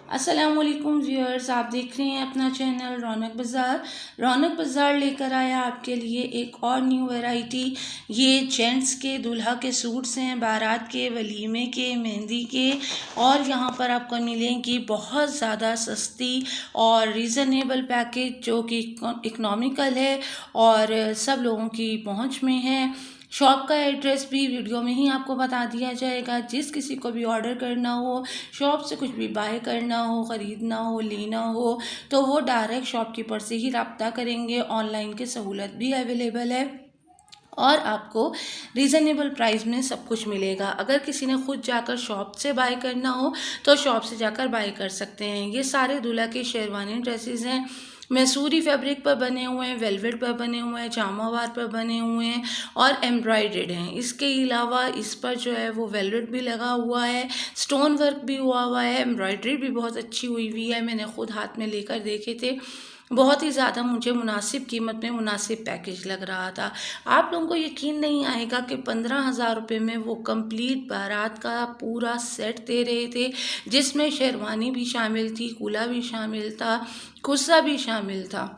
अस्सलामुअलैकुम व्यूअर्स, आप देख रहे हैं अपना चैनल रौनक बाज़ार। रौनक बाज़ार लेकर आया आपके लिए एक और न्यू वैरायटी। ये जेंट्स के दूल्हा के सूट्स हैं, बारात के, वलीमे के, मेहंदी के। और यहाँ पर आपको मिलेंगी बहुत ज़्यादा सस्ती और रीज़नेबल पैकेज जो कि इकनॉमिकल है और सब लोगों की पहुँच में है। शॉप का एड्रेस भी वीडियो में ही आपको बता दिया जाएगा। जिस किसी को भी ऑर्डर करना हो, शॉप से कुछ भी बाय करना हो, ख़रीदना हो, लेना हो, तो वो डायरेक्ट शॉपकीपर से ही रब्ता करेंगे। ऑनलाइन की सहूलत भी अवेलेबल है और आपको रीज़नेबल प्राइस में सब कुछ मिलेगा। अगर किसी ने खुद जाकर शॉप से बाय करना हो तो शॉप से जाकर बाय कर सकते हैं। ये सारे दूल्हा के शेरवानी ड्रेसेस हैं, मैसूरी फैब्रिक पर बने हुए हैं, वेलवेट पर बने हुए हैं, जामावार पर बने हुए हैं और एम्ब्रॉयडर्ड हैं। इसके अलावा इस पर जो है वो वेलवेट भी लगा हुआ है, स्टोन वर्क भी हुआ हुआ है, एम्ब्रॉयडरी भी बहुत अच्छी हुई हुई है। मैंने खुद हाथ में लेकर देखे थे, बहुत ही ज़्यादा मुझे मुनासिब कीमत में मुनासिब पैकेज लग रहा था। आप लोगों को यकीन नहीं आएगा कि 15,000 रुपये में वो कंप्लीट बारात का पूरा सेट दे रहे थे, जिसमें शेरवानी भी शामिल थी, कूला भी शामिल था, कुर्सा भी शामिल था।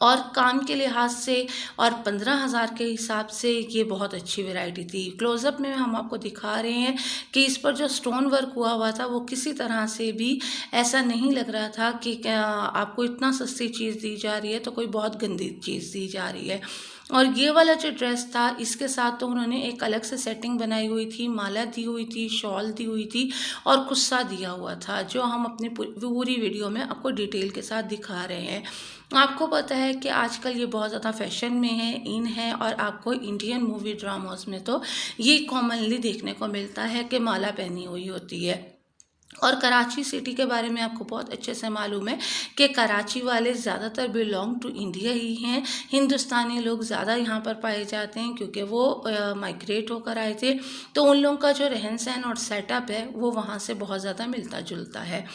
और काम के लिहाज से और 15,000 के हिसाब से ये बहुत अच्छी वैरायटी थी। क्लोज़अप में हम आपको दिखा रहे हैं कि इस पर जो स्टोन वर्क हुआ हुआ था वो किसी तरह से भी ऐसा नहीं लग रहा था कि आपको इतना सस्ती चीज़ दी जा रही है तो कोई बहुत गंदी चीज़ दी जा रही है। और ये वाला जो ड्रेस था, इसके साथ तो उन्होंने एक अलग से सेटिंग बनाई हुई थी, माला दी हुई थी, शॉल दी हुई थी और कुस्सा दिया हुआ था, जो हम अपनी पूरी वीडियो में आपको डिटेल के साथ दिखा रहे हैं। आपको पता है कि आजकल ये बहुत ज़्यादा फैशन में है, इन है, और आपको इंडियन मूवी ड्रामास में तो ये कॉमनली देखने को मिलता है कि माला पहनी हुई होती है। और कराची सिटी के बारे में आपको बहुत अच्छे से मालूम है कि कराची वाले ज़्यादातर बिलोंग टू इंडिया ही हैं। हिंदुस्तानी लोग ज़्यादा यहाँ पर पाए जाते हैं क्योंकि वो माइग्रेट होकर आए थे, तो उन लोगों का जो रहन सहन और सेटअप है वो वहाँ से बहुत ज़्यादा मिलता जुलता है।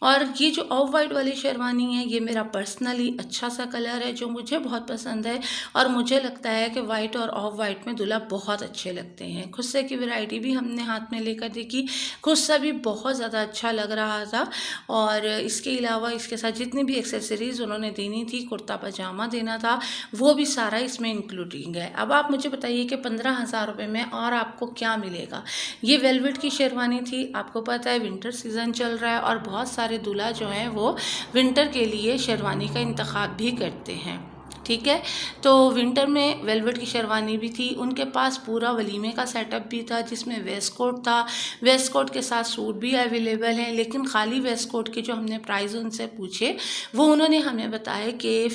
और ये जो ऑफ वाइट वाली शेरवानी है, ये मेरा पर्सनली अच्छा सा कलर है जो मुझे बहुत पसंद है और मुझे लगता है कि वाइट और ऑफ वाइट में दूल्हा बहुत अच्छे लगते हैं। खुस्से की वैरायटी भी हमने हाथ में लेकर देखी, खुस्सा भी बहुत ज़्यादा अच्छा लग रहा था। और इसके अलावा इसके साथ जितनी भी एक्सेसरीज़ उन्होंने देनी थी, कुर्ता पजामा देना था, वो भी सारा इसमें इंक्लूडिंग है। अब आप मुझे बताइए कि 15,000 रुपये में और आपको क्या मिलेगा। ये वेलवेट की शेरवानी थी। आपको पता है विंटर सीज़न चल रहा है और बहुत सारे दूल्हा जो हैं वो विंटर के लिए शेरवानी का इंतखाब भी करते हैं, ठीक है। तो विंटर में वेलवेट की शेरवानी भी थी। उनके पास पूरा वलीमे का सेटअप भी था जिसमें वेस्ट कोट था, वेस्ट कोट के साथ सूट भी अवेलेबल है। लेकिन खाली वेस्ट कोट के जो हमने प्राइस उनसे पूछे वो उन्होंने हमें बताया कि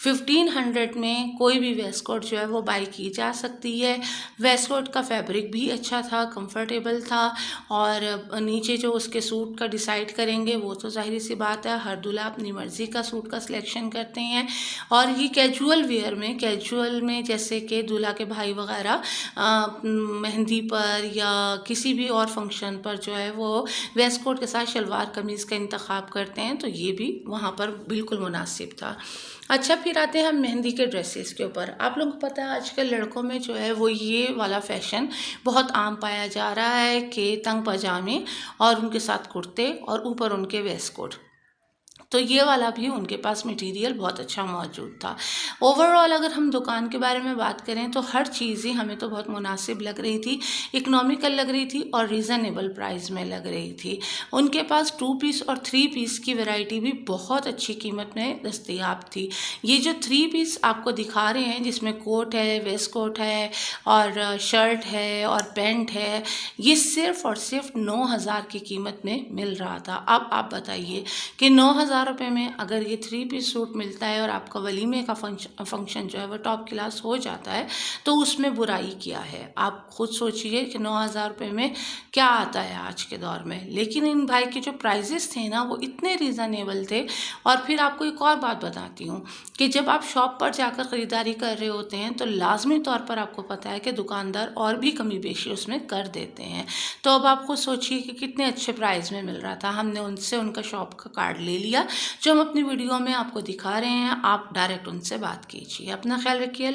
1500 में कोई भी वेस्ट कोट जो है वो बाई की जा सकती है। वेस्ट कोट का फैब्रिक भी अच्छा था, कंफर्टेबल था। और नीचे जो उसके सूट का डिसाइड करेंगे वो तो जाहिर सी बात है, हर दूल्हा अपनी मर्ज़ी का सूट का सिलेक्शन करते हैं। और ये कैजुअल वेयर में, कैजुअल में जैसे कि दूल्हा के भाई वगैरह मेहंदी पर या किसी भी और फंक्शन पर जो है वो वेस्ट कोट के साथ शलवार कमीज़ का इंतखाब करते हैं, तो ये भी वहाँ पर बिल्कुल मुनासिब था। अच्छा, फिर आते हैं हम मेहंदी के ड्रेसेस के ऊपर। आप लोगों को पता है आजकल लड़कों में जो है वो ये वाला फैशन बहुत आम पाया जा रहा है कि तंग पजामे और उनके साथ कुर्ते और ऊपर उनके वेस्ट कोट, तो ये वाला भी उनके पास मटेरियल बहुत अच्छा मौजूद था। ओवरऑल अगर हम दुकान के बारे में बात करें तो हर चीज़ ही हमें तो बहुत मुनासिब लग रही थी, इकनॉमिकल लग रही थी और रीज़नेबल प्राइस में लग रही थी। उनके पास 2 पीस और 3 पीस की वैरायटी भी बहुत अच्छी कीमत में दस्तयाब थी। ये जो 3 पीस आपको दिखा रहे हैं जिसमें कोट है, वेस्ट कोट है और शर्ट है और पैंट है, ये सिर्फ़ और सिर्फ 9,000 की कीमत में मिल रहा था। अब आप बताइए कि 9,000 रुपये में अगर ये 3 पीस सूट मिलता है और आपका वलीमे का फंक्शन जो है वो टॉप क्लास हो जाता है, तो उसमें बुराई क्या है। आप खुद सोचिए कि 9,000 रुपये में क्या आता है आज के दौर में। लेकिन इन भाई के जो प्राइजेस थे ना वो इतने रीज़नेबल थे। और फिर आपको एक और बात बताती हूँ कि जब आप शॉप पर जाकर ख़रीदारी कर रहे होते हैं तो लाजमी तौर पर आपको पता है कि दुकानदार और भी कमी बेशी उसमें कर देते हैं। तो अब आप खुद सोचिए कि कितने अच्छे प्राइस में मिल रहा था। हमने उनसे उनका शॉप का कार्ड ले लिया जो हम अपनी वीडियो में आपको दिखा रहे हैं। आप डायरेक्ट उनसे बात कीजिए। अपना ख्याल रखिए।